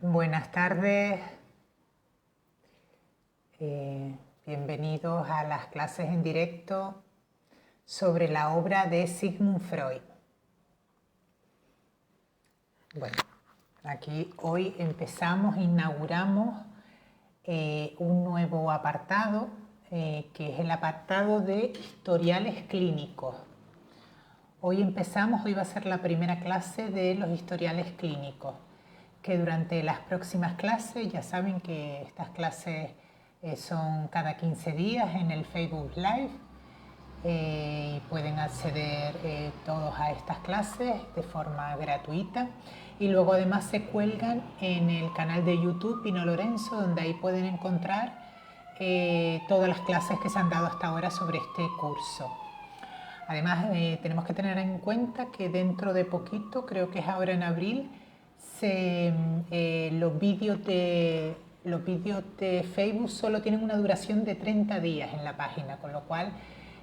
Buenas tardes, bienvenidos a las clases en directo sobre la obra de Sigmund Freud. Bueno, aquí hoy inauguramos un nuevo apartado que es el apartado de historiales clínicos. Hoy va a ser la primera clase de los historiales clínicos, que durante las próximas clases, ya saben que estas clases son cada 15 días en el Facebook Live y pueden acceder todos a estas clases de forma gratuita y luego además se cuelgan en el canal de YouTube Pino Lorenzo, donde ahí pueden encontrar todas las clases que se han dado hasta ahora sobre este curso. Además, tenemos que tener en cuenta que dentro de poquito, creo que es ahora en abril, los vídeos de Facebook solo tienen una duración de 30 días en la página, con lo cual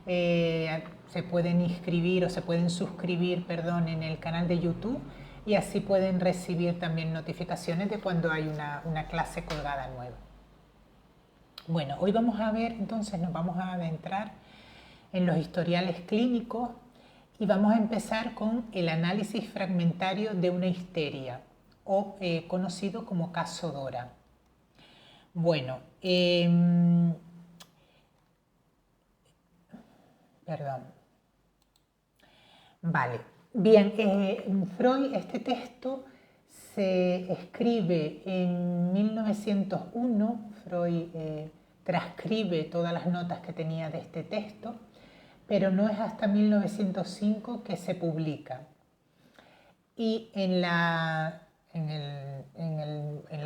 se pueden inscribir o se pueden suscribir, perdón, en el canal de YouTube y así pueden recibir también notificaciones de cuando hay una clase colgada nueva. Bueno, hoy vamos a ver, entonces nos vamos a adentrar en los historiales clínicos y vamos a empezar con el análisis fragmentario de una histeria o conocido como caso Dora. Bueno, perdón. Vale, bien, Freud, este texto se escribe en 1901, Freud transcribe todas las notas que tenía de este texto, pero no es hasta 1905 que se publica. Y en las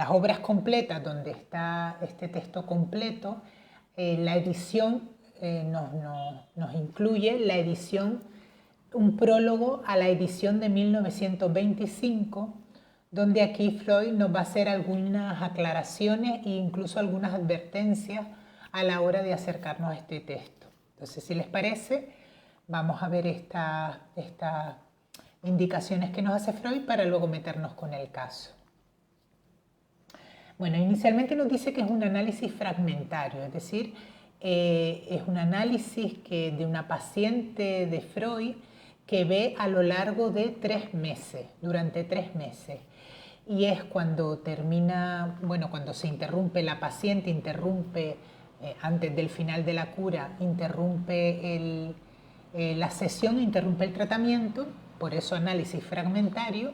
obras completas, donde está este texto completo, la edición nos incluye la edición, un prólogo a la edición de 1925, donde aquí Freud nos va a hacer algunas aclaraciones e incluso algunas advertencias a la hora de acercarnos a este texto. Entonces, si les parece, vamos a ver estas indicaciones que nos hace Freud para luego meternos con el caso. Bueno, inicialmente nos dice que es un análisis fragmentario, es decir, es un análisis de una paciente de Freud que ve a lo largo de 3 meses, durante 3 meses. Y es cuando termina, bueno, cuando se interrumpe la paciente, antes del final de la cura, interrumpe la sesión, interrumpe el tratamiento, por eso análisis fragmentario,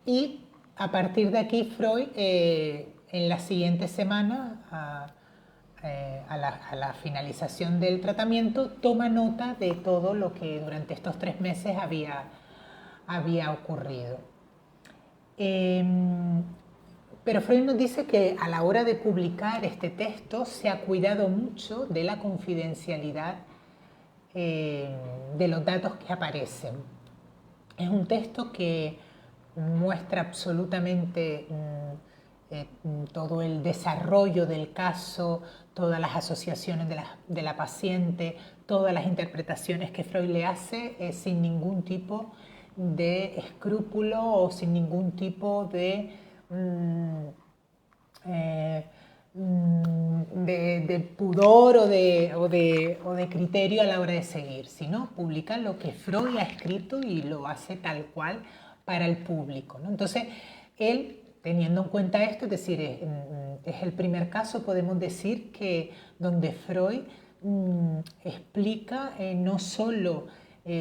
y a partir de aquí Freud en la siguiente semana, a la finalización del tratamiento, toma nota de todo lo que durante estos 3 meses había ocurrido. Pero Freud nos dice que a la hora de publicar este texto se ha cuidado mucho de la confidencialidad de los datos que aparecen. Es un texto que muestra absolutamente todo el desarrollo del caso, todas las asociaciones de la paciente, todas las interpretaciones que Freud le hace sin ningún tipo de escrúpulo o sin ningún tipo de pudor o de criterio a la hora de seguir, sino publica lo que Freud ha escrito y lo hace tal cual para el público, ¿no? Entonces, él, teniendo en cuenta esto, es decir, es el primer caso, podemos decir, que donde Freud explica no solo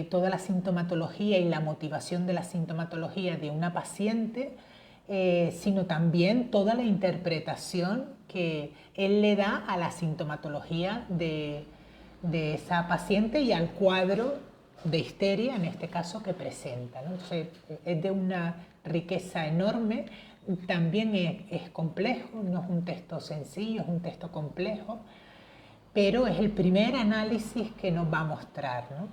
toda la sintomatología y la motivación de la sintomatología de una paciente, sino también toda la interpretación que él le da a la sintomatología de esa paciente y al cuadro de histeria, en este caso, que presenta, ¿no? Entonces, es de una riqueza enorme, también es complejo, no es un texto sencillo, es un texto complejo, pero es el primer análisis que nos va a mostrar, ¿no?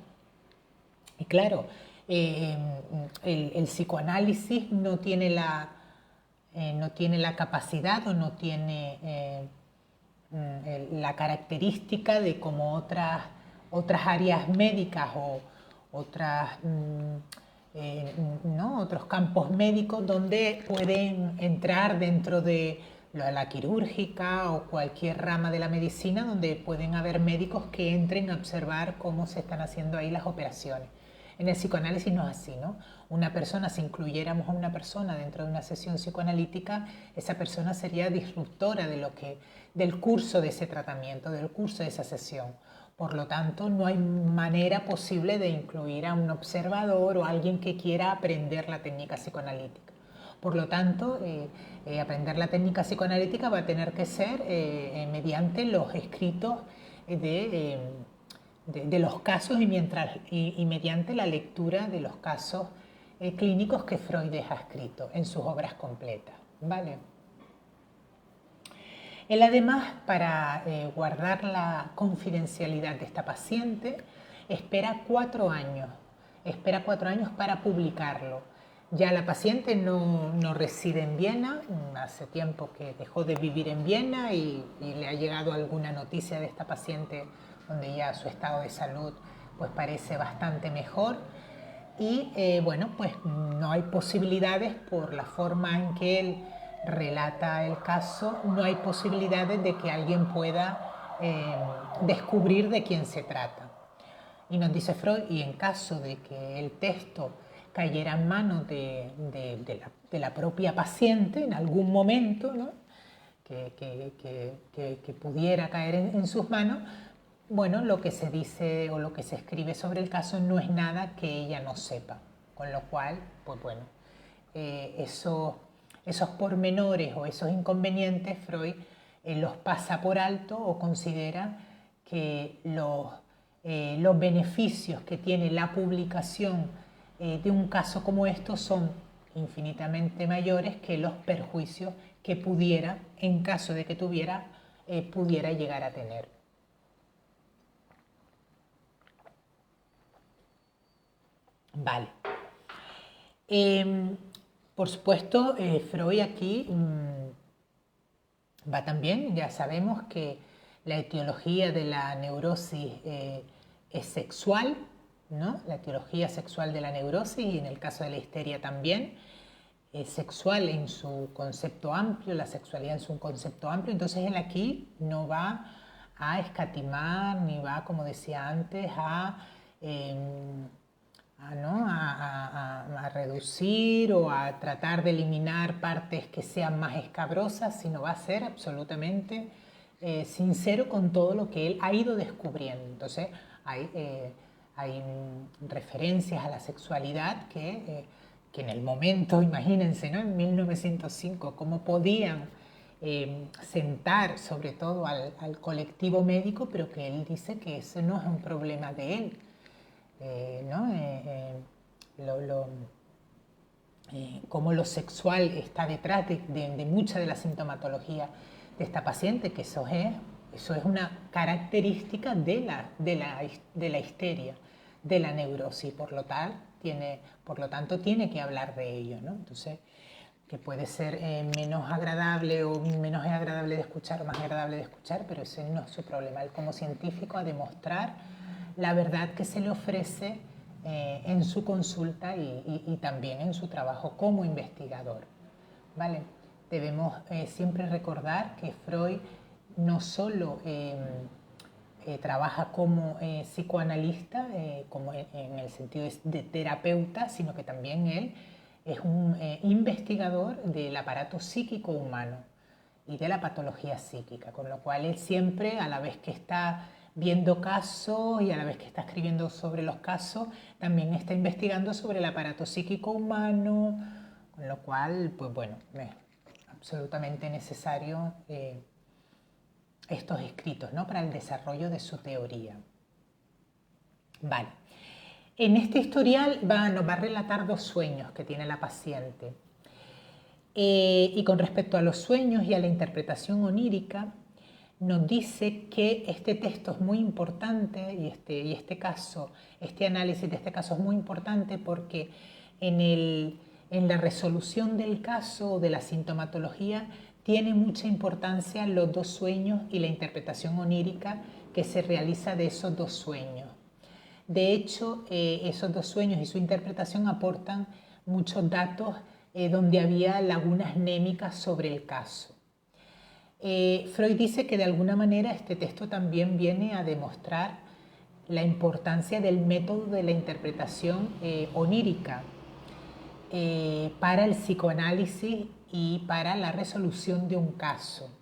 Y claro, el psicoanálisis no tiene la capacidad o no tiene la característica de como otras áreas médicas o otras ¿no? otros campos médicos donde pueden entrar dentro de la quirúrgica o cualquier rama de la medicina, donde pueden haber médicos que entren a observar cómo se están haciendo ahí las operaciones. En el psicoanálisis no es así, ¿no? Una persona, si incluyéramos a una persona dentro de una sesión psicoanalítica, esa persona sería disruptora del curso de ese tratamiento, del curso de esa sesión. Por lo tanto, no hay manera posible de incluir a un observador o a alguien que quiera aprender la técnica psicoanalítica. Por lo tanto, aprender la técnica psicoanalítica va a tener que ser mediante los escritos de los casos y mediante la lectura de los casos clínicos que Freud deja escritos en sus obras completas. ¿Vale? Él además, para guardar la confidencialidad de esta paciente, espera 4 años. Espera 4 años para publicarlo. Ya la paciente no reside en Viena, hace tiempo que dejó de vivir en Viena y le ha llegado alguna noticia de esta paciente donde ya su estado de salud pues parece bastante mejor. Y bueno, pues no hay posibilidades por la forma en que él relata el caso, no hay posibilidades de que alguien pueda descubrir de quién se trata. Y nos dice Freud, y en caso de que el texto cayera en manos de la propia paciente en algún momento, ¿no? que pudiera caer en sus manos, bueno, lo que se dice o lo que se escribe sobre el caso no es nada que ella no sepa. Con lo cual, pues bueno, esos pormenores o esos inconvenientes Freud los pasa por alto o considera que los beneficios que tiene la publicación de un caso como estos son infinitamente mayores que los perjuicios que pudiera, en caso de que pudiera llegar a tener. Vale. Por supuesto, Freud aquí va también, ya sabemos que la etiología de la neurosis es sexual, ¿no? La etiología sexual de la neurosis y en el caso de la histeria también, es sexual en su concepto amplio, la sexualidad en su concepto amplio, entonces él aquí no va a escatimar ni va, como decía antes, a reducir o a tratar de eliminar partes que sean más escabrosas, sino va a ser absolutamente sincero con todo lo que él ha ido descubriendo. Entonces hay referencias a la sexualidad que en el momento, imagínense, ¿no? En 1905, cómo podían sentar sobre todo al colectivo médico, pero que él dice que eso no es un problema de él. Cómo lo sexual está detrás de mucha de la sintomatología de esta paciente, que eso es una característica de la histeria, de la neurosis, por lo tanto tiene que hablar de ello, ¿no? Entonces, que puede ser menos agradable o menos agradable de escuchar o más agradable de escuchar, pero ese no es su problema. Él como científico ha de mostrar la verdad que se le ofrece en su consulta y también en su trabajo como investigador. ¿Vale? Debemos siempre recordar que Freud no solo trabaja como psicoanalista, como en el sentido de terapeuta, sino que también él es un investigador del aparato psíquico humano y de la patología psíquica, con lo cual él siempre, a la vez que está viendo casos y a la vez que está escribiendo sobre los casos, también está investigando sobre el aparato psíquico humano, con lo cual, pues bueno, es absolutamente necesario estos escritos, ¿no? Para el desarrollo de su teoría. Vale. En este historial nos va a relatar 2 sueños que tiene la paciente. Y con respecto a los sueños y a la interpretación onírica, nos dice que este texto es muy importante y este análisis de este caso es muy importante porque en la resolución del caso o de la sintomatología tiene mucha importancia los 2 sueños y la interpretación onírica que se realiza de esos 2 sueños. De hecho, esos dos sueños y su interpretación aportan muchos datos donde había lagunas némicas sobre el caso. Freud dice que de alguna manera este texto también viene a demostrar la importancia del método de la interpretación onírica para el psicoanálisis y para la resolución de un caso.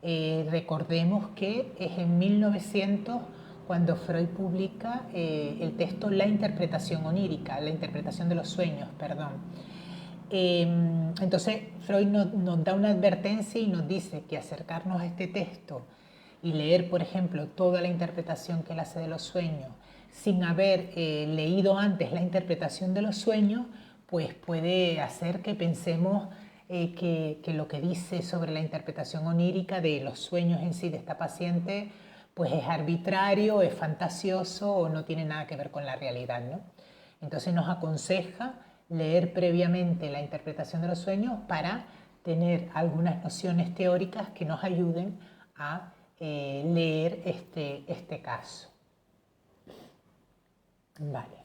Recordemos que es en 1900 cuando Freud publica el texto La interpretación onírica, la interpretación de los sueños, perdón. Entonces Freud nos da una advertencia y nos dice que acercarnos a este texto y leer, por ejemplo, toda la interpretación que él hace de los sueños sin haber leído antes la interpretación de los sueños, pues puede hacer que pensemos que lo que dice sobre la interpretación onírica de los sueños en sí de esta paciente pues es arbitrario, es fantasioso o no tiene nada que ver con la realidad, ¿no? Entonces nos aconseja leer previamente la interpretación de los sueños para tener algunas nociones teóricas que nos ayuden a leer este caso. Vale.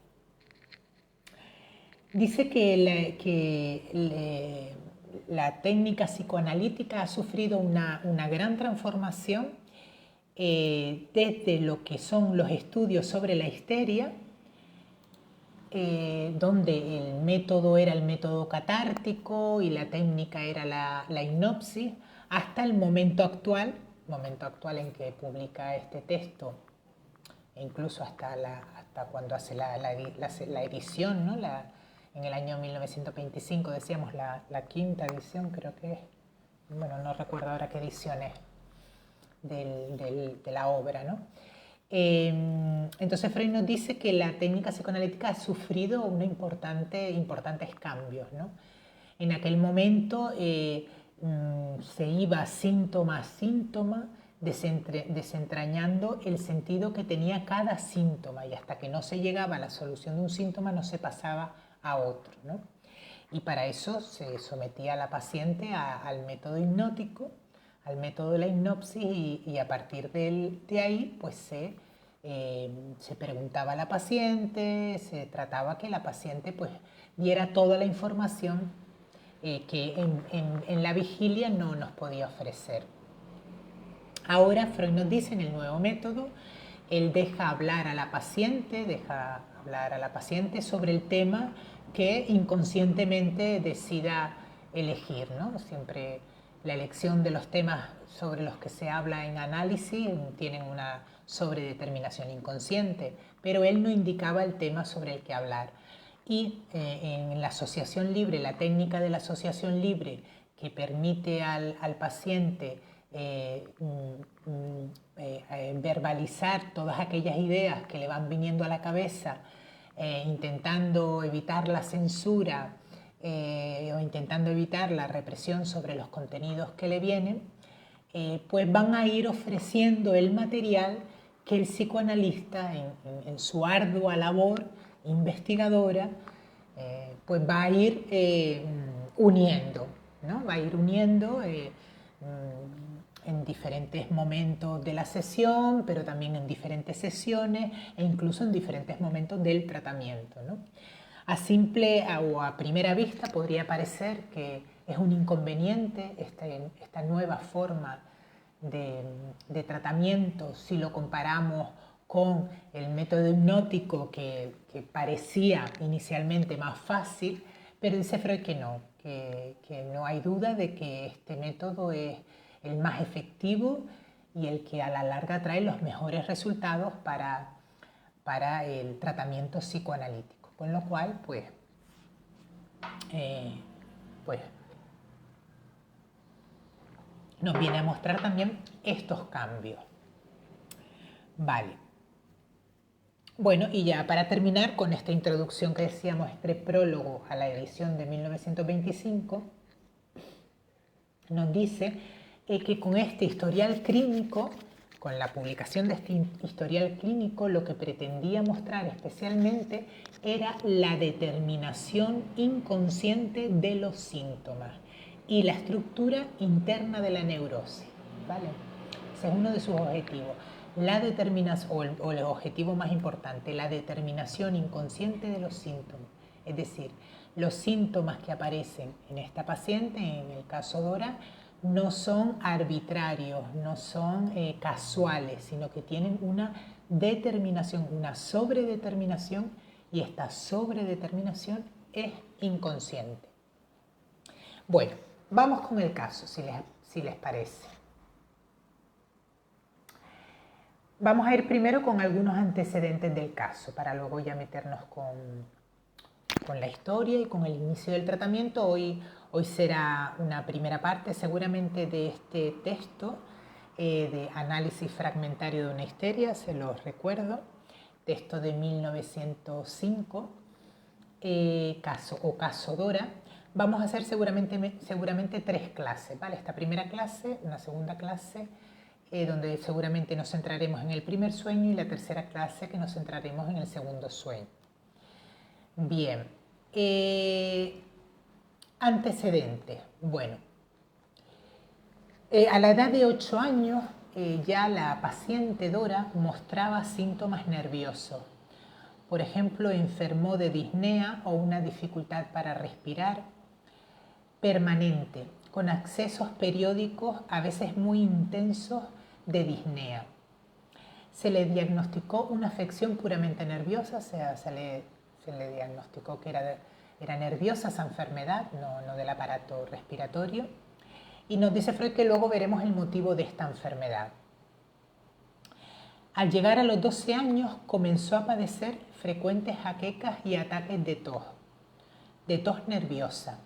Dice que la técnica psicoanalítica ha sufrido una gran transformación desde lo que son los estudios sobre la histeria, donde el método era el método catártico y la técnica era la hipnosis, hasta el momento actual en que publica este texto, e incluso hasta cuando hace la edición, ¿no? En el año 1925, decíamos, la quinta edición, creo que es, bueno, no recuerdo ahora qué edición es de la obra, ¿no? Entonces Freud nos dice que la técnica psicoanalítica ha sufrido importantes cambios, ¿no? En aquel momento se iba síntoma a síntoma desentrañando el sentido que tenía cada síntoma, y hasta que no se llegaba a la solución de un síntoma no se pasaba a otro, ¿no? Y para eso se sometía a la paciente al método hipnótico, al método de la hipnosis, y a partir de ahí pues se preguntaba a la paciente, se trataba que la paciente pues diera toda la información que en la vigilia no nos podía ofrecer. Ahora Freud nos dice en el nuevo método, él deja hablar a la paciente sobre el tema que inconscientemente decida elegir, ¿no? Siempre la elección de los temas sobre los que se habla en análisis tienen una sobredeterminación inconsciente, pero él no indicaba el tema sobre el que hablar. Y en la asociación libre, la técnica de la asociación libre que permite al paciente verbalizar todas aquellas ideas que le van viniendo a la cabeza, intentando evitar la censura o intentando evitar la represión sobre los contenidos que le vienen, pues van a ir ofreciendo el material que el psicoanalista en su ardua labor investigadora pues va a ir uniendo, ¿no? Va a ir uniendo en diferentes momentos de la sesión, pero también en diferentes sesiones e incluso en diferentes momentos del tratamiento, ¿no? A simple o a primera vista podría parecer que es un inconveniente esta nueva forma de tratamiento si lo comparamos con el método hipnótico que parecía inicialmente más fácil, pero dice Freud que no hay duda de que este método es el más efectivo y el que a la larga trae los mejores resultados para el tratamiento psicoanalítico. Con lo cual, pues nos viene a mostrar también estos cambios. Vale. Bueno, y ya para terminar con esta introducción que decíamos, este prólogo a la edición de 1925, nos dice que con este historial clínico, con la publicación de este historial clínico, lo que pretendía mostrar especialmente era la determinación inconsciente de los síntomas y la estructura interna de la neurosis, ¿vale? Ese es uno de sus objetivos. la determinación, o el objetivo más importante, la determinación inconsciente de los síntomas. Es decir, los síntomas que aparecen en esta paciente, en el caso Dora, no son arbitrarios, no son casuales, sino que tienen una determinación, una sobredeterminación, y esta sobredeterminación es inconsciente. Bueno, vamos con el caso, si les parece. Vamos a ir primero con algunos antecedentes del caso, para luego ya meternos con la historia y con el inicio del tratamiento. Hoy será una primera parte seguramente de este texto de análisis fragmentario de una histeria, se los recuerdo, texto de 1905, caso Dora. Vamos a hacer seguramente 3 clases, ¿vale? Esta primera clase, una segunda clase, donde seguramente nos centraremos en el primer sueño, y la tercera clase que nos centraremos en el segundo sueño. Bien, antecedentes. Bueno, a la edad de 8 años ya la paciente Dora mostraba síntomas nerviosos. Por ejemplo, enfermó de disnea o una dificultad para respirar permanente, con accesos periódicos, a veces muy intensos, de disnea. Se le diagnosticó una afección puramente nerviosa, o sea, se le diagnosticó que era nerviosa esa enfermedad, no del aparato respiratorio. Y nos dice Freud que luego veremos el motivo de esta enfermedad. Al llegar a los 12 años comenzó a padecer frecuentes jaquecas y ataques de tos nerviosa.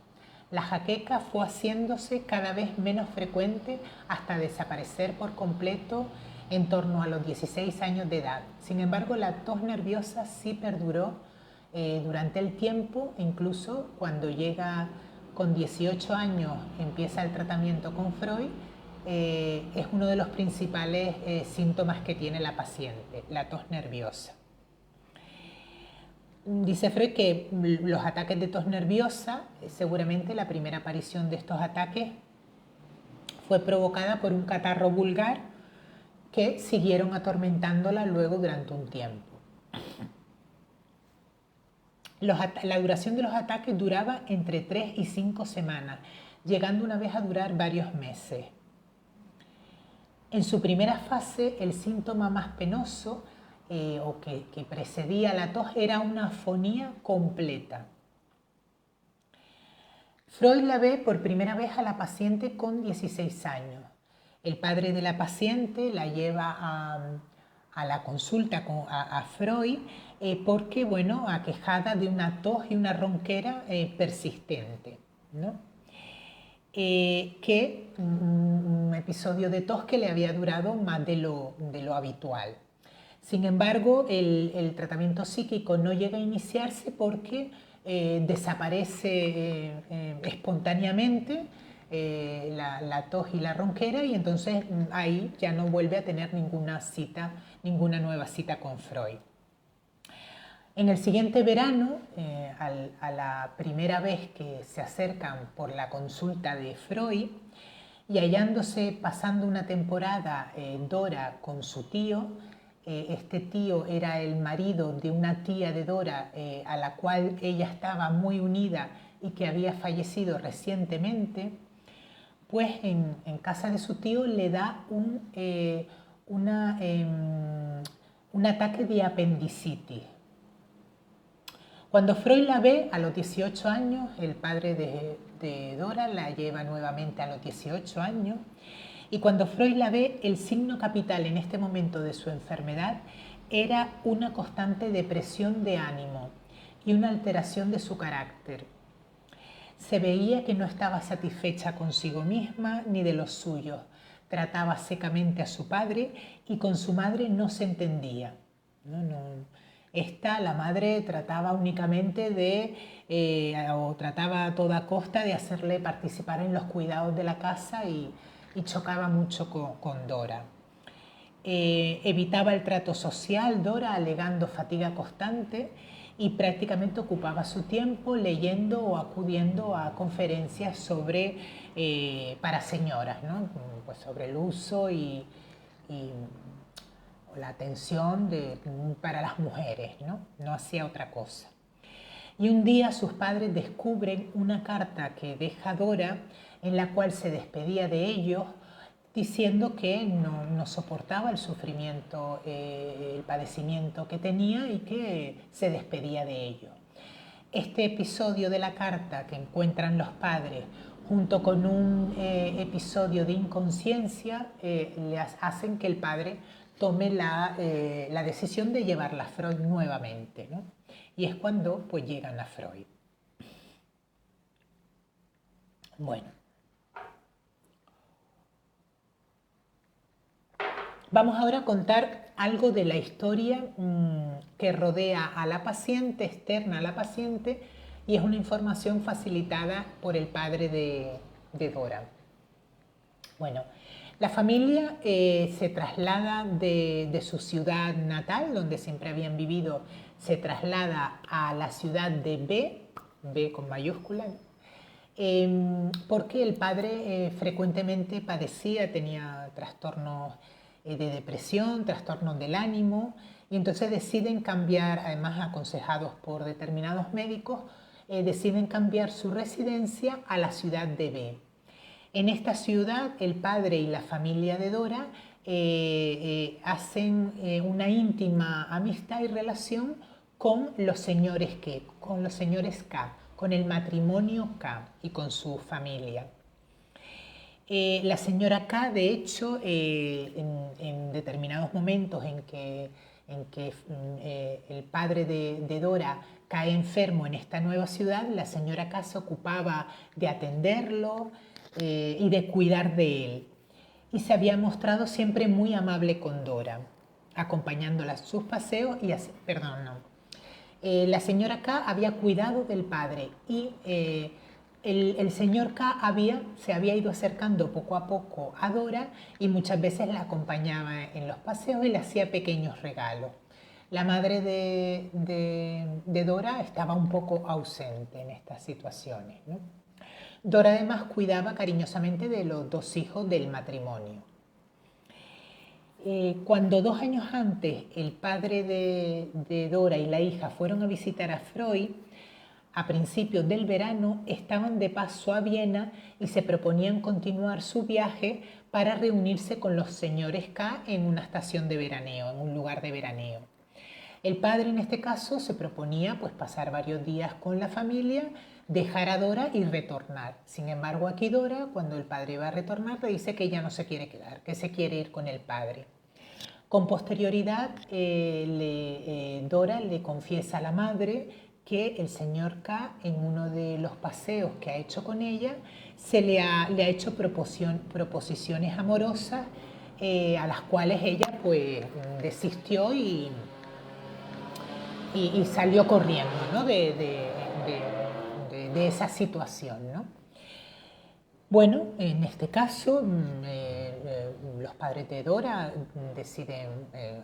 La jaqueca fue haciéndose cada vez menos frecuente hasta desaparecer por completo en torno a los 16 años de edad. Sin embargo, la tos nerviosa sí perduró durante el tiempo, incluso cuando llega con 18 años, empieza el tratamiento con Freud, es uno de los principales síntomas que tiene la paciente, la tos nerviosa. Dice Freud que los ataques de tos nerviosa, seguramente la primera aparición de estos ataques fue provocada por un catarro vulgar que siguieron atormentándola luego durante un tiempo. La duración de los ataques duraba entre 3 y 5 semanas, llegando una vez a durar varios meses. En su primera fase, el síntoma más penoso o que precedía la tos era una afonía completa. Freud la ve por primera vez a la paciente con 16 años. El padre de la paciente la lleva a la consulta a Freud porque, bueno, aquejada de una tos y una ronquera persistente, ¿no? Un episodio de tos que le había durado más de lo habitual. Sin embargo, el tratamiento psíquico no llega a iniciarse porque desaparece espontáneamente la tos y la ronquera, y entonces ahí ya no vuelve a tener ninguna nueva cita con Freud. En el siguiente verano, a la primera vez que se acercan por la consulta de Freud, y hallándose pasando una temporada Dora con su tío, este tío era el marido de una tía de Dora a la cual ella estaba muy unida y que había fallecido recientemente, pues en casa de su tío le da un ataque de apendicitis. Cuando Freud la ve a los 18 años, el padre de Dora la lleva nuevamente a los 18 años, y cuando Freud la ve, el signo capital en este momento de su enfermedad era una constante depresión de ánimo y una alteración de su carácter. Se veía que no estaba satisfecha consigo misma ni de los suyos. Trataba secamente a su padre y con su madre no se entendía. La madre trataba únicamente o trataba a toda costa de hacerle participar en los cuidados de la casa y chocaba mucho con Dora. Evitaba el trato social Dora, alegando fatiga constante, y prácticamente ocupaba su tiempo leyendo o acudiendo a conferencias para señoras, ¿no? Pues sobre el uso o la atención para las mujeres, ¿no? No hacía otra cosa. Y un día sus padres descubren una carta que deja Dora en la cual se despedía de ellos diciendo que no soportaba el sufrimiento, el padecimiento que tenía y que se despedía de ellos. Este episodio de la carta que encuentran los padres junto con un episodio de inconsciencia le hacen que el padre tome la decisión de llevarla a Freud nuevamente, ¿no? Y es cuando pues llegan a Freud. Bueno, vamos ahora a contar algo de la historia que rodea a la paciente, externa a la paciente, y es una información facilitada por el padre de Dora. Bueno, la familia se traslada de su ciudad natal, donde siempre habían vivido, se traslada a la ciudad de B con mayúscula, porque el padre frecuentemente tenía trastornos de depresión, trastornos del ánimo, y entonces deciden cambiar, además aconsejados por determinados médicos, deciden cambiar su residencia a la ciudad de B. En esta ciudad, el padre y la familia de Dora hacen una íntima amistad y relación con los señores K, con el matrimonio K y con su familia. La señora K, de hecho, en determinados momentos en que el padre de Dora cae enfermo en esta nueva ciudad, la señora K se ocupaba de atenderlo y de cuidar de él. Y se había mostrado siempre muy amable con Dora, acompañándola a sus paseos y la señora K había cuidado del padre y el señor K se había ido acercando poco a poco a Dora y muchas veces la acompañaba en los paseos y le hacía pequeños regalos. La madre de Dora estaba un poco ausente en estas situaciones, ¿no? Dora además cuidaba cariñosamente de los dos hijos del matrimonio. Cuando 2 años antes el padre de Dora y la hija fueron a visitar a Freud, a principios del verano estaban de paso a Viena y se proponían continuar su viaje para reunirse con los señores K en una estación de veraneo, en un lugar de veraneo. El padre en este caso se proponía pues pasar varios días con la familia, dejar a Dora y retornar. Sin embargo, aquí Dora, cuando el padre va a retornar, le dice que ella no se quiere quedar, que se quiere ir con el padre. Con posterioridad, Dora le confiesa a la madre que el señor K, en uno de los paseos que ha hecho con ella, le ha hecho proposiciones amorosas a las cuales ella pues desistió y salió corriendo, ¿no? de esa situación, ¿no? Bueno, en este caso los padres de Dora deciden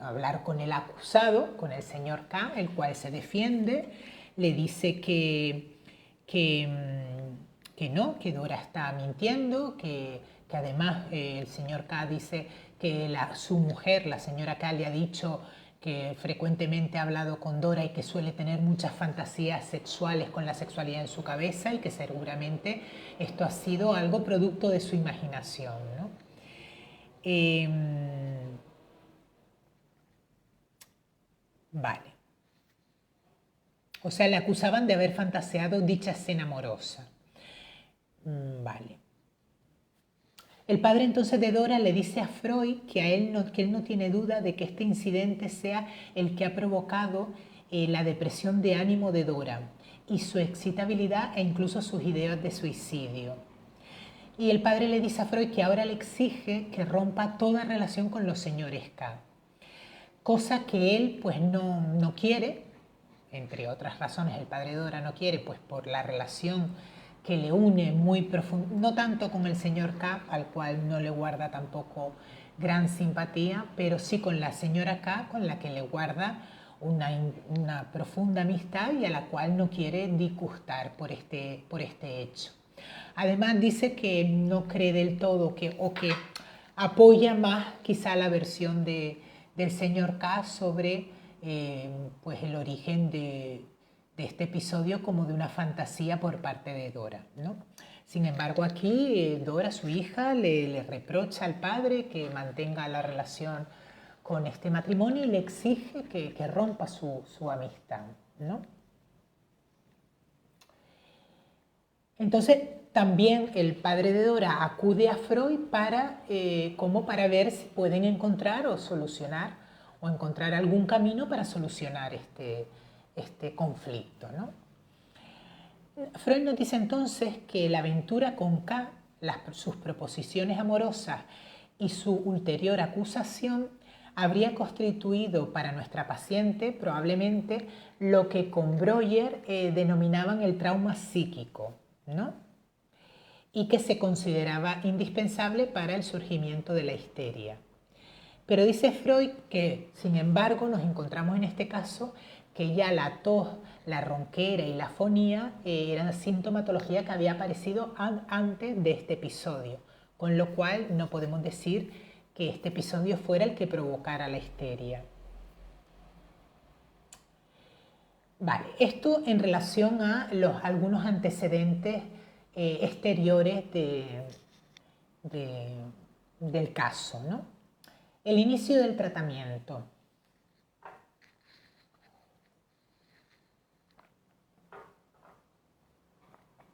hablar con el acusado, con el señor K, el cual se defiende, le dice que no, que Dora está mintiendo, que además el señor K dice que su mujer, la señora K, le ha dicho que frecuentemente ha hablado con Dora y que suele tener muchas fantasías sexuales con la sexualidad en su cabeza y que seguramente esto ha sido algo producto de su imaginación, ¿no? Vale. O sea, le acusaban de haber fantaseado dicha escena amorosa. Vale. El padre entonces de Dora le dice a Freud que él no tiene duda de que este incidente sea el que ha provocado la depresión de ánimo de Dora y su excitabilidad e incluso sus ideas de suicidio. Y el padre le dice a Freud que ahora le exige que rompa toda relación con los señores K, cosa que él pues no quiere, entre otras razones el padre de Dora no quiere, pues por la relación que le une muy profundo, no tanto con el señor K, al cual no le guarda tampoco gran simpatía, pero sí con la señora K, con la que le guarda una profunda amistad y a la cual no quiere disgustar por este hecho. Además dice que no cree del todo o que apoya más quizá la versión de del señor K sobre pues el origen de este episodio como de una fantasía por parte de Dora, ¿no? Sin embargo, aquí Dora, su hija, le reprocha al padre que mantenga la relación con este matrimonio y le exige que rompa su amistad, ¿no? Entonces, también el padre de Dora acude a Freud como para ver si pueden encontrar o solucionar o encontrar algún camino para solucionar este conflicto, ¿no? Freud nos dice entonces que la aventura con K, sus proposiciones amorosas y su ulterior acusación habría constituido para nuestra paciente probablemente lo que con Breuer denominaban el trauma psíquico, ¿no? Y que se consideraba indispensable para el surgimiento de la histeria. Pero dice Freud que, sin embargo, nos encontramos en este caso que ya la tos, la ronquera y la fonía eran sintomatología que había aparecido antes de este episodio, con lo cual no podemos decir que este episodio fuera el que provocara la histeria. Vale, esto en relación a algunos antecedentes exteriores del caso, ¿no? El inicio del tratamiento.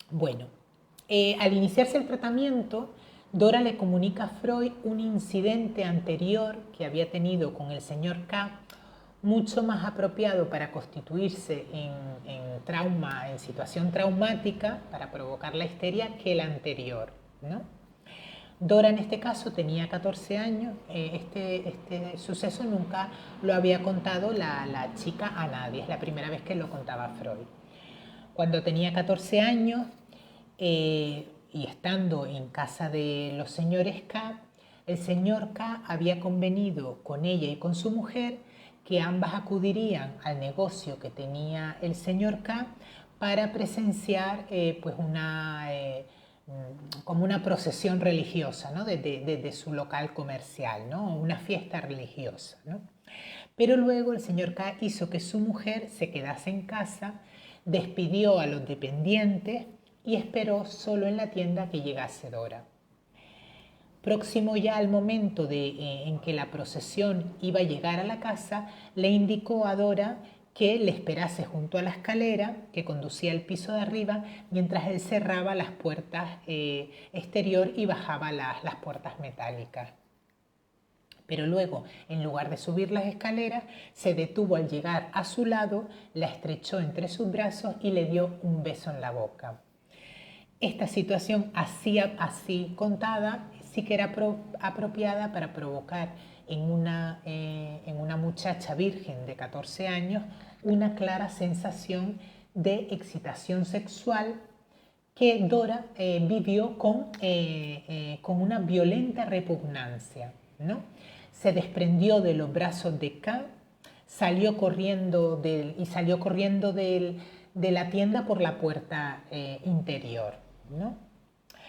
Bueno, al iniciarse el tratamiento, Dora le comunica a Freud un incidente anterior que había tenido con el señor K, mucho más apropiado para constituirse en situación traumática, para provocar la histeria, que el anterior, ¿no? Dora en este caso tenía 14 años, este suceso nunca lo había contado la chica a nadie, es la primera vez que lo contaba Freud. Cuando tenía 14 años y estando en casa de los señores K, el señor K había convenido con ella y con su mujer que ambas acudirían al negocio que tenía el señor K para presenciar pues como una procesión religiosa, ¿no? desde su local comercial, ¿no? Una fiesta religiosa, ¿no? Pero luego el señor K hizo que su mujer se quedase en casa, despidió a los dependientes y esperó solo en la tienda que llegase Dora. Próximo ya al momento en que la procesión iba a llegar a la casa, le indicó a Dora que le esperase junto a la escalera que conducía al piso de arriba mientras él cerraba las puertas exterior y bajaba las puertas metálicas. Pero luego, en lugar de subir las escaleras, se detuvo al llegar a su lado, la estrechó entre sus brazos y le dio un beso en la boca. Esta situación así contada sí que era apropiada para provocar en una muchacha virgen de 14 años una clara sensación de excitación sexual que Dora vivió con una violenta repugnancia, ¿no? Se desprendió de los brazos de K, salió corriendo de la tienda por la puerta interior, ¿no?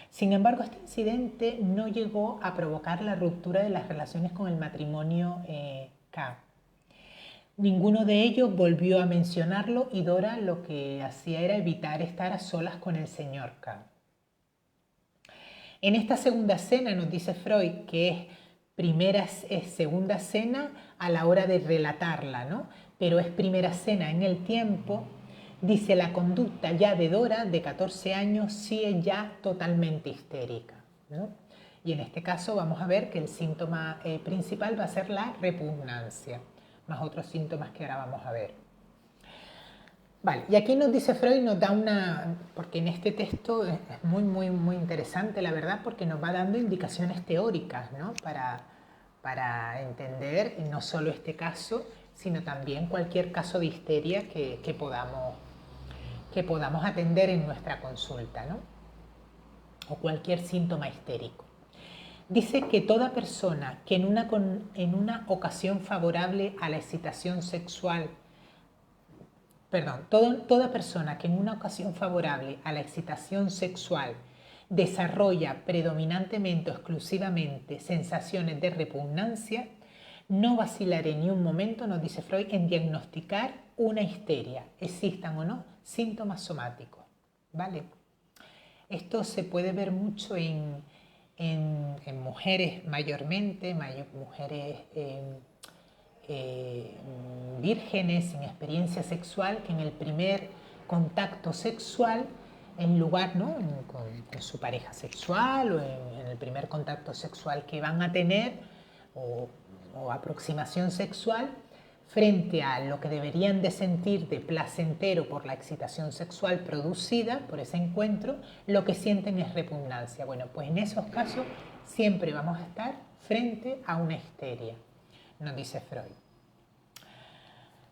Sin embargo, este incidente no llegó a provocar la ruptura de las relaciones con el matrimonio K. Ninguno de ellos volvió a mencionarlo y Dora lo que hacía era evitar estar a solas con el señor K. En esta segunda cena nos dice Freud que es segunda cena a la hora de relatarla, ¿no? Pero es primera cena en el tiempo. Dice la conducta ya de Dora, de 14 años, sí es ya totalmente histérica, ¿no? Y en este caso vamos a ver que el síntoma principal va a ser la repugnancia, más otros síntomas que ahora vamos a ver. Vale, y aquí nos dice Freud, nos da porque en este texto es muy, muy, muy interesante, la verdad, porque nos va dando indicaciones teóricas, ¿no? Para entender no solo este caso, sino también cualquier caso de histeria que podamos atender en nuestra consulta, ¿no? O cualquier síntoma histérico. Dice que toda persona que en una ocasión favorable a la excitación sexual, toda persona que en una ocasión favorable a la excitación sexual desarrolla predominantemente o exclusivamente sensaciones de repugnancia, No vacilaré ni un momento, nos dice Freud, en diagnosticar una histeria, existan o no síntomas somáticos, ¿vale? Esto se puede ver mucho en mujeres mayormente, mujeres vírgenes sin experiencia sexual, que en el primer contacto sexual, en lugar, ¿no?, con su pareja sexual o en el primer contacto sexual que van a tener o aproximación sexual, frente a lo que deberían de sentir de placentero por la excitación sexual producida por ese encuentro, lo que sienten es repugnancia. Bueno, pues en esos casos siempre vamos a estar frente a una histeria, nos dice Freud.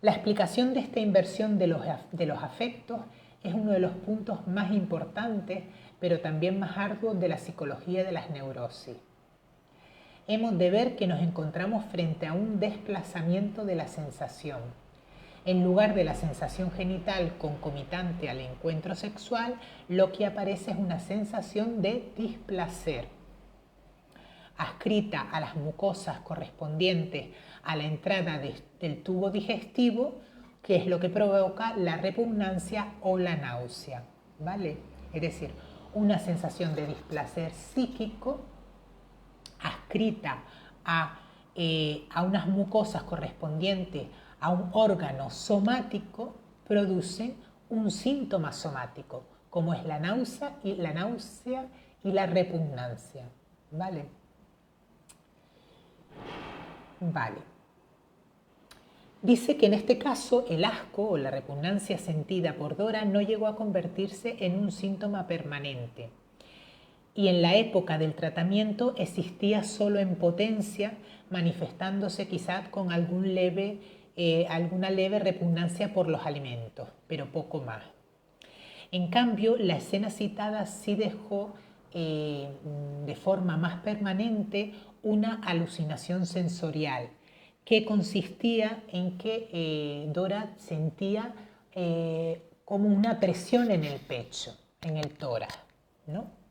La explicación de esta inversión de los afectos es uno de los puntos más importantes, pero también más arduos de la psicología de las neurosis. Hemos de ver que nos encontramos frente a un desplazamiento de la sensación. En lugar de la sensación genital concomitante al encuentro sexual, lo que aparece es una sensación de displacer, adscrita a las mucosas correspondientes a la entrada del tubo digestivo, que es lo que provoca la repugnancia o la náusea, ¿vale? Es decir, una sensación de displacer psíquico adscrita a unas mucosas correspondientes a un órgano somático, producen un síntoma somático, como es la náusea y la repugnancia, ¿vale? Vale. Dice que en este caso el asco o la repugnancia sentida por Dora no llegó a convertirse en un síntoma permanente. Y en la época del tratamiento existía solo en potencia, manifestándose quizás con alguna leve repugnancia por los alimentos, pero poco más. En cambio, la escena citada sí dejó de forma más permanente una alucinación sensorial, que consistía en que Dora sentía como una presión en el pecho, en el tórax, ¿no?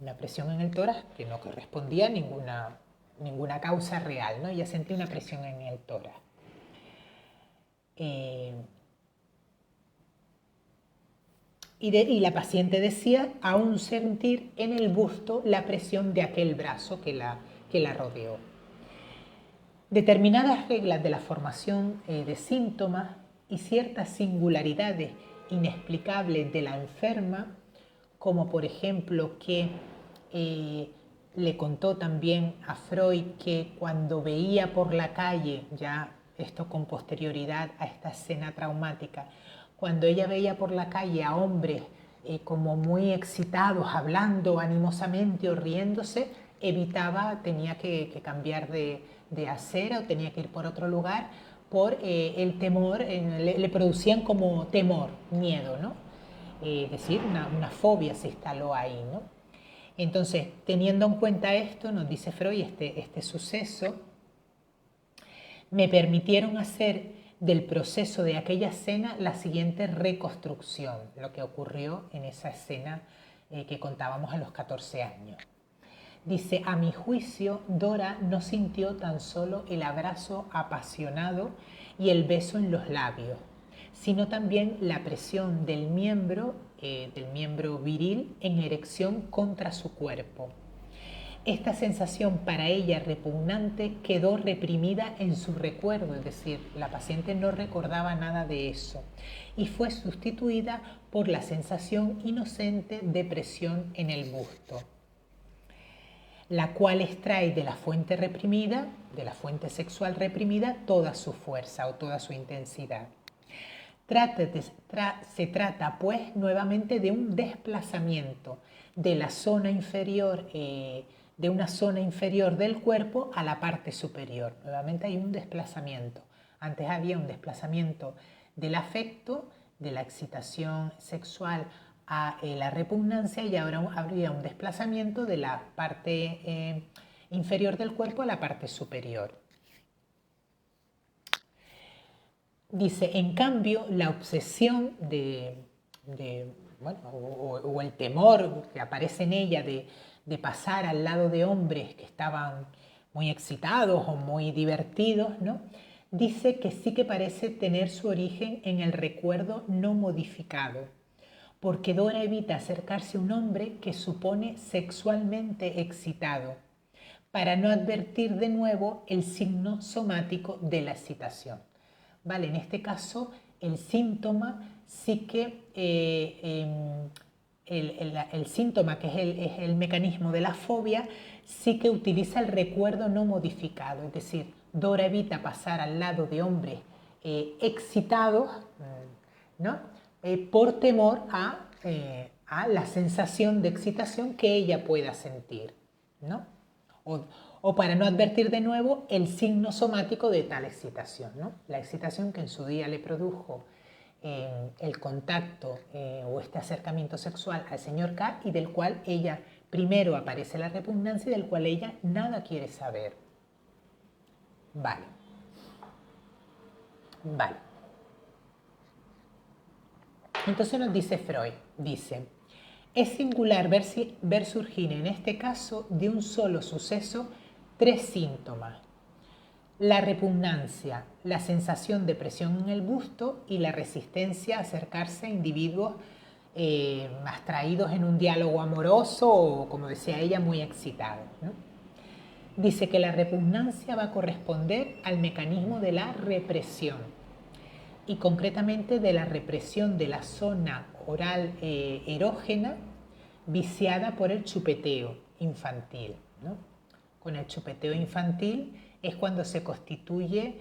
Una presión en el tórax que no correspondía a ninguna causa real, ¿no? Ella sentía una presión en el tórax. Y la paciente decía aún sentir en el busto la presión de aquel brazo que la rodeó. Determinadas reglas de la formación de síntomas y ciertas singularidades inexplicables de la enferma, como por ejemplo que le contó también a Freud que cuando veía por la calle, ya esto con posterioridad a esta escena traumática, cuando ella veía por la calle a hombres como muy excitados, hablando animosamente o riéndose, tenía que cambiar de acera o tenía que ir por otro lugar por el temor, le producían como temor, miedo, ¿no? Es decir, una fobia se instaló ahí, ¿no? Entonces, teniendo en cuenta esto, nos dice Freud, este suceso, me permitieron hacer del proceso de aquella escena la siguiente reconstrucción, lo que ocurrió en esa escena que contábamos a los 14 años. Dice, a mi juicio, Dora no sintió tan solo el abrazo apasionado y el beso en los labios, sino también la presión del miembro viril en erección contra su cuerpo. Esta sensación para ella repugnante quedó reprimida en su recuerdo, es decir, la paciente no recordaba nada de eso, y fue sustituida por la sensación inocente de presión en el busto, la cual extrae de la fuente reprimida, de la fuente sexual reprimida, toda su fuerza o toda su intensidad. Se trata, pues, nuevamente de un desplazamiento de la zona inferior, de una zona inferior del cuerpo a la parte superior. Nuevamente hay un desplazamiento. Antes había un desplazamiento del afecto, de la excitación sexual a la repugnancia, y ahora habría un desplazamiento de la parte inferior del cuerpo a la parte superior. Dice, en cambio, la obsesión o el temor que aparece en ella de pasar al lado de hombres que estaban muy excitados o muy divertidos, ¿no? Dice que sí que parece tener su origen en el recuerdo no modificado, porque Dora evita acercarse a un hombre que supone sexualmente excitado, para no advertir de nuevo el signo somático de la excitación. ¿Vale? En este caso, el síntoma sí que el síntoma, que es el mecanismo de la fobia, sí que utiliza el recuerdo no modificado, es decir, Dora evita pasar al lado de hombres excitados, ¿no? Por temor a la sensación de excitación que ella pueda sentir, ¿no? O para no advertir de nuevo el signo somático de tal excitación, ¿no? La excitación que en su día le produjo el contacto o este acercamiento sexual al señor K, y del cual ella, primero aparece la repugnancia y del cual ella nada quiere saber. Vale. Vale. Entonces nos dice Freud, dice, es singular ver surgir en este caso de un solo suceso 3 síntomas: la repugnancia, la sensación de presión en el busto y la resistencia a acercarse a individuos abstraídos en un diálogo amoroso o, como decía ella, muy excitados, ¿no? Dice que la repugnancia va a corresponder al mecanismo de la represión, y concretamente de la represión de la zona oral erógena viciada por el chupeteo infantil, ¿no? Con el chupeteo infantil es cuando se constituye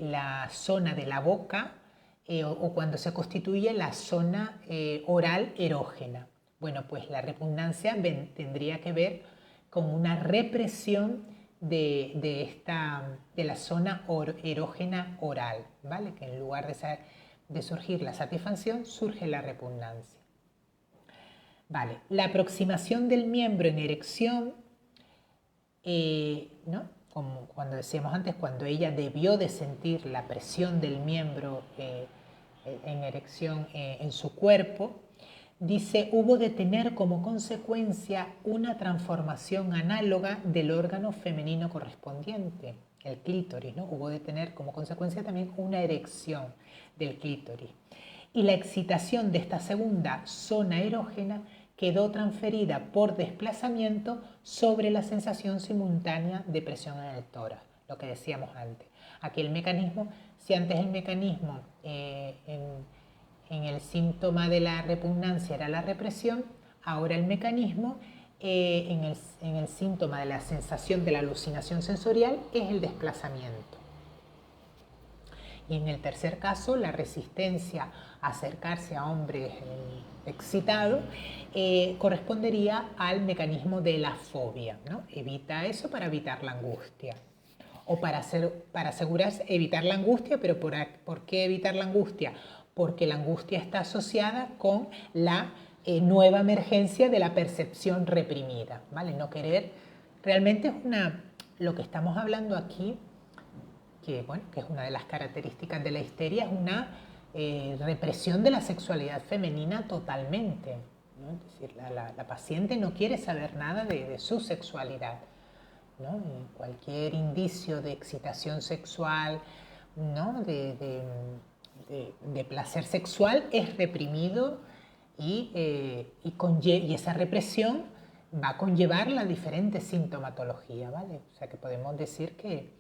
la zona de la boca o cuando se constituye la zona oral erógena. Bueno, pues la repugnancia tendría que ver con una represión de la zona erógena oral, ¿vale? Que en lugar de surgir la satisfacción, surge la repugnancia. Vale, la aproximación del miembro en erección, ¿no? Como cuando decíamos antes, cuando ella debió de sentir la presión del miembro en erección en su cuerpo, dice, hubo de tener como consecuencia una transformación análoga del órgano femenino correspondiente, el clítoris, ¿no? Hubo de tener como consecuencia también una erección del clítoris. Y la excitación de esta segunda zona erógena quedó transferida por desplazamiento sobre la sensación simultánea de presión en el tórax, lo que decíamos antes. Aquí el mecanismo, si antes el mecanismo en el síntoma de la repugnancia era la represión, ahora el mecanismo en el síntoma de la sensación de la alucinación sensorial es el desplazamiento. Y en el tercer caso, la resistencia a acercarse a hombres excitados correspondería al mecanismo de la fobia, ¿no? Evita eso para evitar la angustia. O para asegurarse, evitar la angustia, pero ¿por qué evitar la angustia? Porque la angustia está asociada con la nueva emergencia de la percepción reprimida, ¿vale? No querer, realmente es lo que estamos hablando aquí, que es una de las características de la histeria, es una represión de la sexualidad femenina totalmente, ¿no? Es decir, la paciente no quiere saber nada de su sexualidad, ¿no? Cualquier indicio de excitación sexual, ¿no? de placer sexual es reprimido y esa represión va a conllevar la diferente sintomatología, ¿vale? O sea que podemos decir que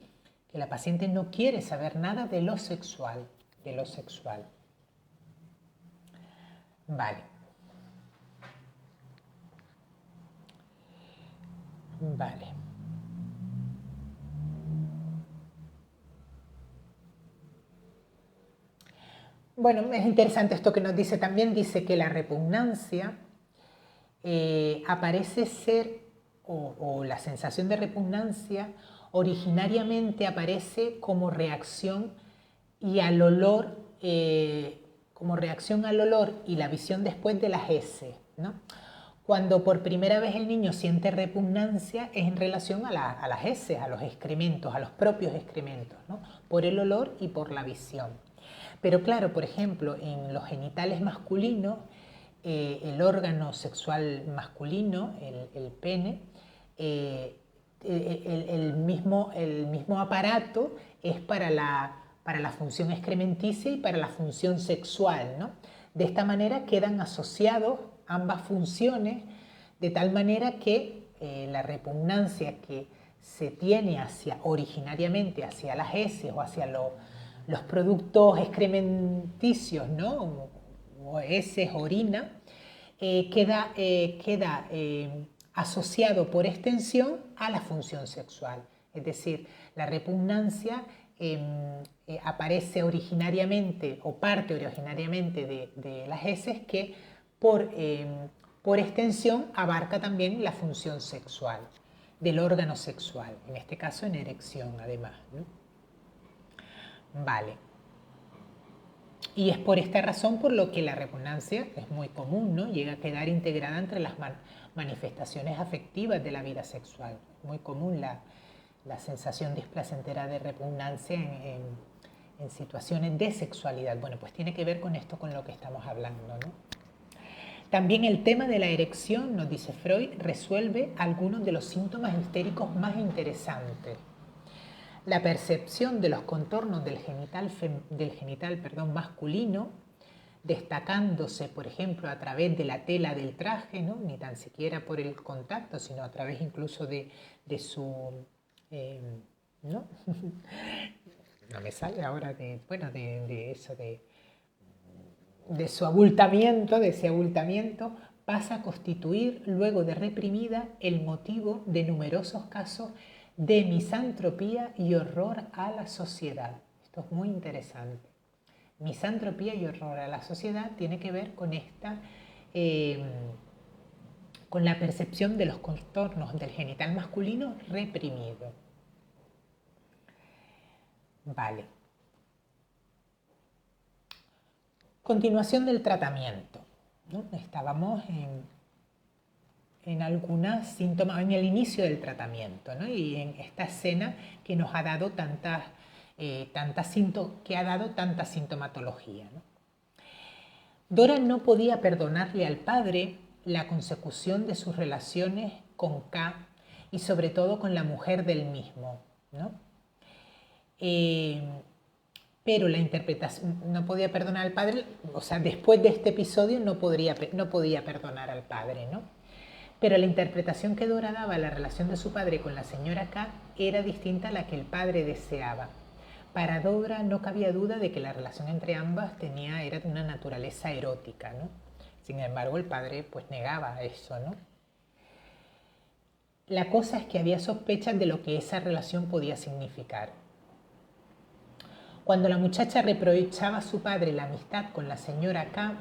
la paciente no quiere saber nada de lo sexual, Vale. Vale. Bueno, es interesante esto que nos dice también, dice que la repugnancia aparece ser, o la sensación de repugnancia originariamente aparece como reacción y al olor, como reacción al olor y la visión después de las heces, ¿no? Cuando por primera vez el niño siente repugnancia es en relación a las heces, a los excrementos, a los propios excrementos, ¿no? Por el olor y por la visión. Pero claro, por ejemplo, en los genitales masculinos, el órgano sexual masculino, el pene, el mismo aparato es para la función excrementicia y para la función sexual, ¿no? De esta manera quedan asociados ambas funciones, de tal manera que la repugnancia que se tiene originariamente hacia las heces o hacia los productos excrementicios, ¿no? O heces, orina, queda asociado por extensión a la función sexual. Es decir, la repugnancia aparece originariamente o parte originariamente de las heces que por extensión abarca también la función sexual del órgano sexual, en este caso en erección además, ¿no? Vale. Y es por esta razón por lo que la repugnancia es muy común, ¿no? Llega a quedar integrada entre las manifestaciones afectivas de la vida sexual. Es muy común la sensación displacentera de repugnancia en situaciones de sexualidad. Bueno, pues tiene que ver con esto, con lo que estamos hablando, ¿no? También el tema de la erección, nos dice Freud, resuelve algunos de los síntomas histéricos más interesantes. La percepción de los contornos del genital masculino, destacándose, por ejemplo, a través de la tela del traje, ¿no? Ni tan siquiera por el contacto, sino a través incluso de su... ¿no? No me sale ahora de su abultamiento, de ese abultamiento, pasa a constituir, luego de reprimida, el motivo de numerosos casos de misantropía y horror a la sociedad. Esto es muy interesante. Misantropía y horror a la sociedad tiene que ver con con la percepción de los contornos del genital masculino reprimido. Vale. Continuación del tratamiento, ¿no? Estábamos en algunos síntomas, en el inicio del tratamiento, ¿no? Y en esta escena que nos ha dado tanta sintomatología, ¿no? Dora no podía perdonarle al padre la consecución de sus relaciones con K y sobre todo con la mujer del mismo, ¿no? Pero la interpretación, no podía perdonar al padre, o sea, después de este episodio no podía perdonar al padre, ¿no? Pero la interpretación que Dora daba a la relación de su padre con la señora K era distinta a la que el padre deseaba. Para Dora no cabía duda de que la relación entre ambas era de una naturaleza erótica, ¿no? Sin embargo, el padre pues negaba eso, ¿no? La cosa es que había sospechas de lo que esa relación podía significar. Cuando la muchacha reprochaba a su padre la amistad con la señora K,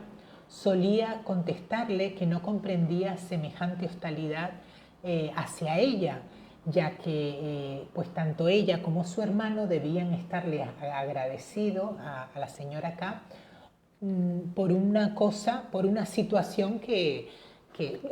solía contestarle que no comprendía semejante hostilidad hacia ella, ya que pues tanto ella como su hermano debían estarle agradecidos a la señora K por una situación que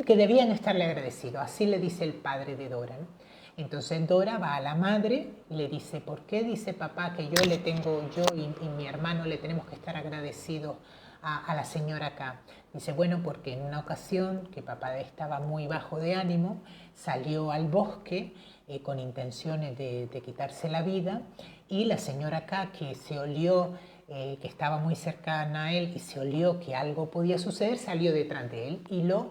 debían estarle agradecidos. Así le dice el padre de Dora, ¿no? Entonces Dora va a la madre y le dice, ¿por qué dice papá que yo y mi hermano le tenemos que estar agradecidos a la señora K? Dice, bueno, porque en una ocasión que papá estaba muy bajo de ánimo, salió al bosque con intenciones de quitarse la vida y la señora K, que se olió, que estaba muy cercana a él y se olió que algo podía suceder, salió detrás de él y le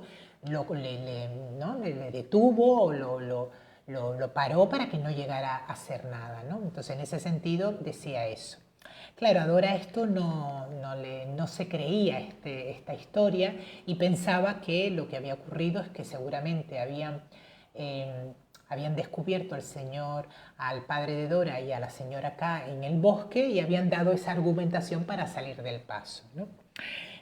detuvo o lo paró para que no llegara a hacer nada, ¿no? Entonces, en ese sentido, decía eso. Claro, a Dora esto no se creía esta historia y pensaba que lo que había ocurrido es que seguramente habían descubierto al padre de Dora y a la señora K en el bosque y habían dado esa argumentación para salir del paso, ¿no?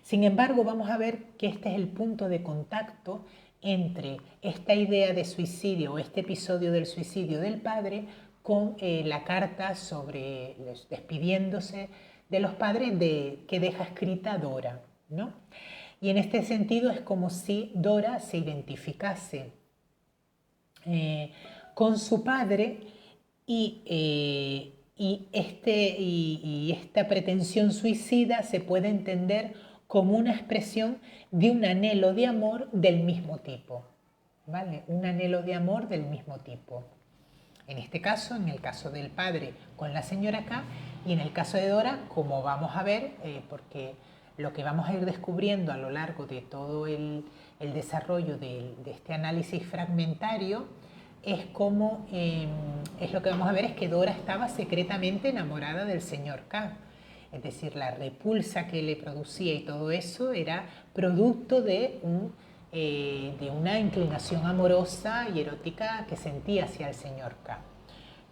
Sin embargo, vamos a ver que este es el punto de contacto entre esta idea de suicidio o este episodio del suicidio del padre con la carta sobre despidiéndose de los padres que deja escrita Dora, ¿no? Y en este sentido es como si Dora se identificase con su padre y esta pretensión suicida se puede entender como una expresión de un anhelo de amor del mismo tipo, ¿vale? Un anhelo de amor del mismo tipo. En este caso, en el caso del padre con la señora K, y en el caso de Dora, como vamos a ver, porque lo que vamos a ir descubriendo a lo largo de todo el desarrollo de este análisis fragmentario es como, es lo que vamos a ver, es que Dora estaba secretamente enamorada del señor K. Es decir, la repulsa que le producía y todo eso era producto de una inclinación amorosa y erótica que sentía hacia el señor K,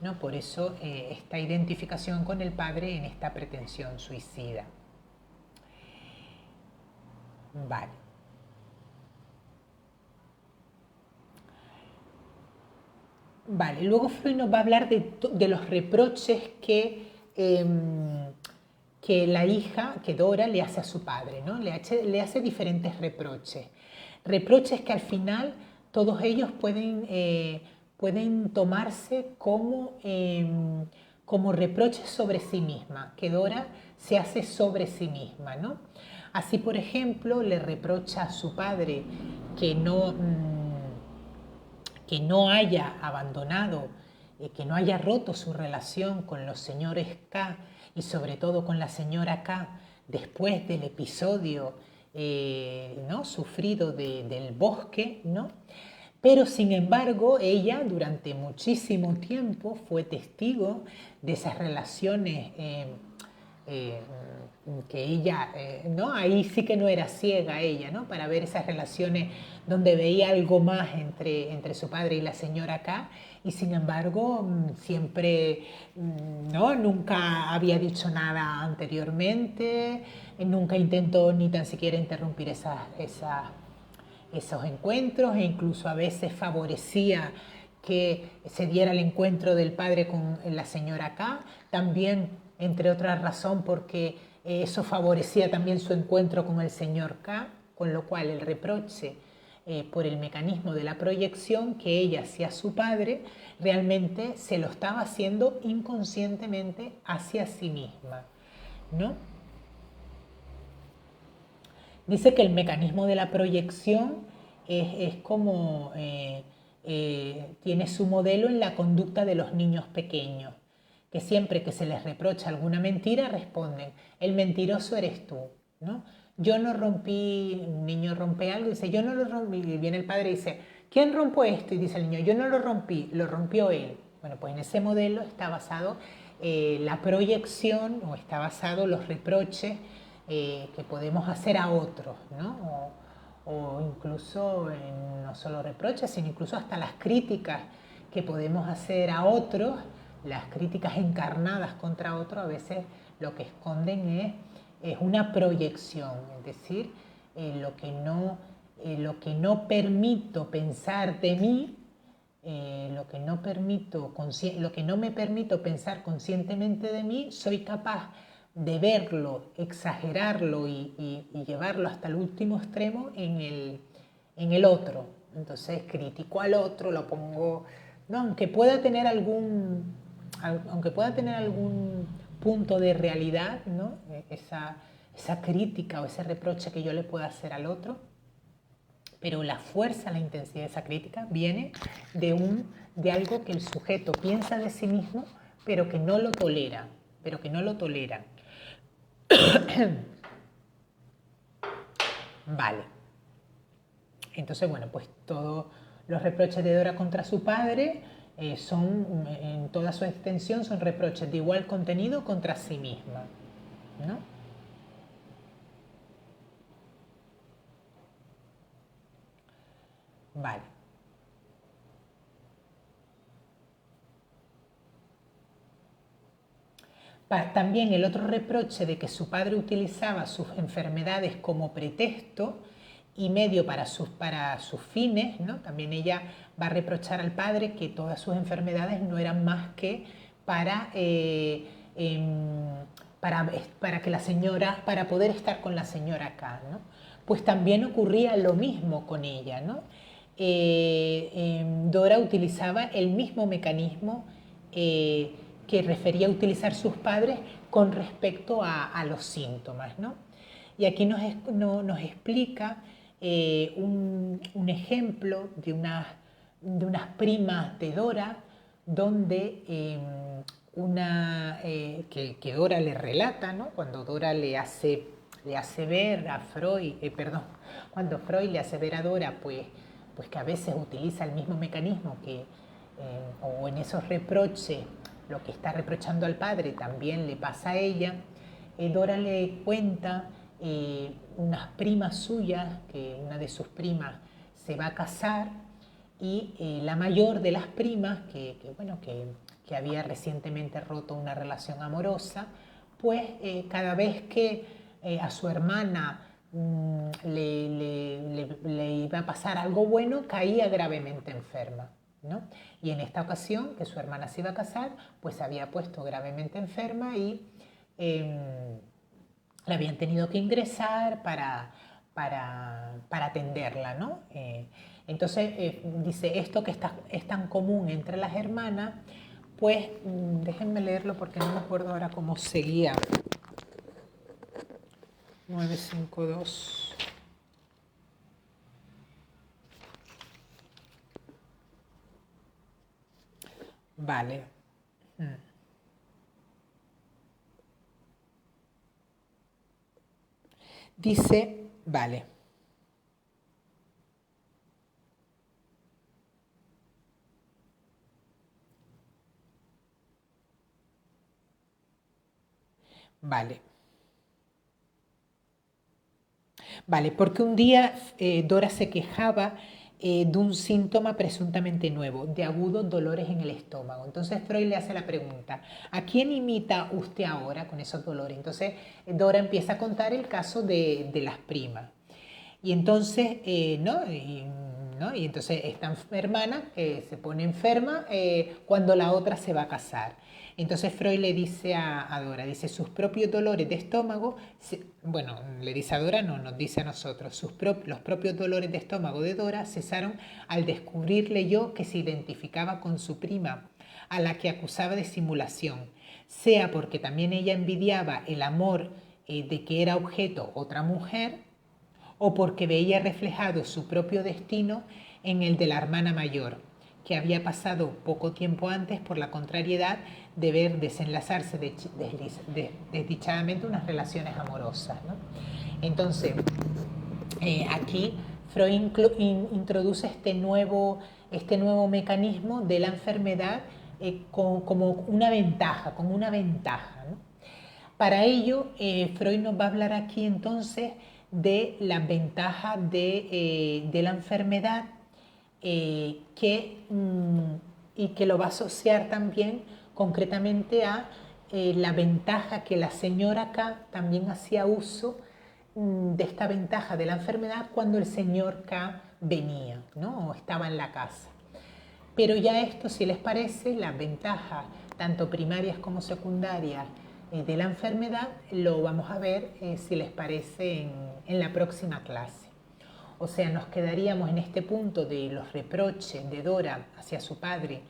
¿no? Por eso esta identificación con el padre en esta pretensión suicida. Vale. Vale, luego Freud nos va a hablar de los reproches que la hija, que Dora, le hace a su padre, ¿no? Le hace diferentes reproches. Reproches que al final todos ellos pueden tomarse como reproches sobre sí misma, que Dora se hace sobre sí misma, ¿no? Así, por ejemplo, le reprocha a su padre que no haya abandonado, que no haya roto su relación con los señores K y sobre todo con la señora K después del episodio ¿no? sufrido del bosque, ¿no? Pero sin embargo ella durante muchísimo tiempo fue testigo de esas relaciones que ella, ¿no? Ahí sí que no era ciega ella, ¿no? Para ver esas relaciones donde veía algo más entre su padre y la señora K, y sin embargo siempre, ¿no? Nunca había dicho nada anteriormente, nunca intentó ni tan siquiera interrumpir esos encuentros, e incluso a veces favorecía que se diera el encuentro del padre con la señora K, también entre otras razones porque eso favorecía también su encuentro con el señor K, con lo cual el reproche por el mecanismo de la proyección que ella hacía a su padre, realmente se lo estaba haciendo inconscientemente hacia sí misma, ¿no? Dice que el mecanismo de la proyección es como tiene su modelo en la conducta de los niños pequeños, que siempre que se les reprocha alguna mentira responden, el mentiroso eres tú, ¿no? Yo no rompí, un niño rompe algo y dice, yo no lo rompí, y viene el padre y dice, ¿quién rompió esto? Y dice el niño, yo no lo rompí, lo rompió él. Bueno, pues en ese modelo está basado la proyección, o está basado los reproches que podemos hacer a otros, ¿no? O incluso no solo reproches, sino incluso hasta las críticas que podemos hacer a otros, las críticas encarnadas contra otro, a veces lo que esconden es una proyección, es decir, lo que no permito pensar de mí, lo que no me permito pensar conscientemente de mí, soy capaz de verlo, exagerarlo y llevarlo hasta el último extremo en el otro. Entonces critico al otro, lo pongo, no, aunque pueda tener algún punto de realidad, ¿no? esa crítica o ese reproche que yo le pueda hacer al otro, pero la fuerza, la intensidad de esa crítica viene de algo que el sujeto piensa de sí mismo, pero que no lo tolera, Vale. Entonces, bueno, pues todos los reproches de Dora contra su padre son, en toda su extensión, son reproches de igual contenido contra sí misma, ¿no? Vale. También el otro reproche de que su padre utilizaba sus enfermedades como pretexto y medio para sus fines, ¿no? También ella va a reprochar al padre que todas sus enfermedades no eran más que para que la señora, para poder estar con la señora K, ¿no? Pues también ocurría lo mismo con ella, ¿no? Dora utilizaba el mismo mecanismo que refería a utilizar sus padres con respecto a los síntomas, ¿no? Y aquí nos explica un ejemplo de unas primas de Dora, donde que Dora le relata, ¿no? Cuando Dora le hace ver a Freud, cuando Freud le hace ver a Dora, pues que a veces utiliza el mismo mecanismo o en esos reproches, lo que está reprochando al padre también le pasa a ella. Dora le cuenta unas primas suyas, que una de sus primas se va a casar, y la mayor de las primas, que había recientemente roto una relación amorosa, pues cada vez que a su hermana le iba a pasar algo bueno, caía gravemente enferma, ¿no? Y en esta ocasión, que su hermana se iba a casar, pues se había puesto gravemente enferma y la habían tenido que ingresar para atenderla, ¿no? Entonces, dice, esto que es tan común entre las hermanas, pues déjenme leerlo porque no me acuerdo ahora cómo seguía. 952. Vale. Dice, vale. Vale. Vale, porque un día Dora se quejaba de un síntoma presuntamente nuevo, de agudos dolores en el estómago. Entonces Freud le hace la pregunta, ¿a quién imita usted ahora con esos dolores? Entonces Dora empieza a contar el caso de las primas. Y entonces, ¿no? Y entonces esta hermana se pone enferma cuando la otra se va a casar. Entonces Freud le dice a Dora, dice, sus propios dolores de estómago, bueno, le dice a Dora, no, nos dice a nosotros, los propios dolores de estómago de Dora cesaron al descubrirle yo que se identificaba con su prima, a la que acusaba de simulación, sea porque también ella envidiaba el amor de que era objeto otra mujer, o porque veía reflejado su propio destino en el de la hermana mayor, que había pasado poco tiempo antes por la contrariedad de ver desenlazarse desdichadamente unas relaciones amorosas, ¿no? Entonces, aquí Freud introduce este nuevo mecanismo de la enfermedad como una ventaja, ¿no? Para ello, Freud nos va a hablar aquí entonces de las ventajas de la enfermedad y que lo va a asociar también concretamente a la ventaja que la señora K también hacía uso de esta ventaja de la enfermedad cuando el señor K venía, ¿no? O estaba en la casa. Pero ya esto, si les parece, las ventajas tanto primarias como secundarias de la enfermedad lo vamos a ver, si les parece, en la próxima clase. O sea, nos quedaríamos en este punto de los reproches de Dora hacia su padre,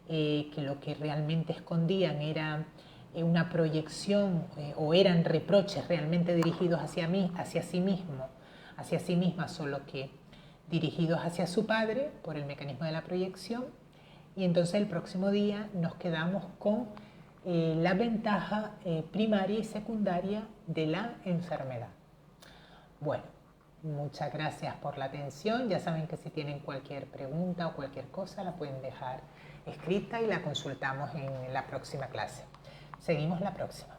que lo que realmente escondían era una proyección o eran reproches realmente dirigidos hacia sí misma, solo que dirigidos hacia su padre por el mecanismo de la proyección. Y entonces el próximo día nos quedamos con la ventaja primaria y secundaria de la enfermedad. Bueno, muchas gracias por la atención. Ya saben que si tienen cualquier pregunta o cualquier cosa la pueden dejar escrita y la consultamos en la próxima clase. Seguimos la próxima.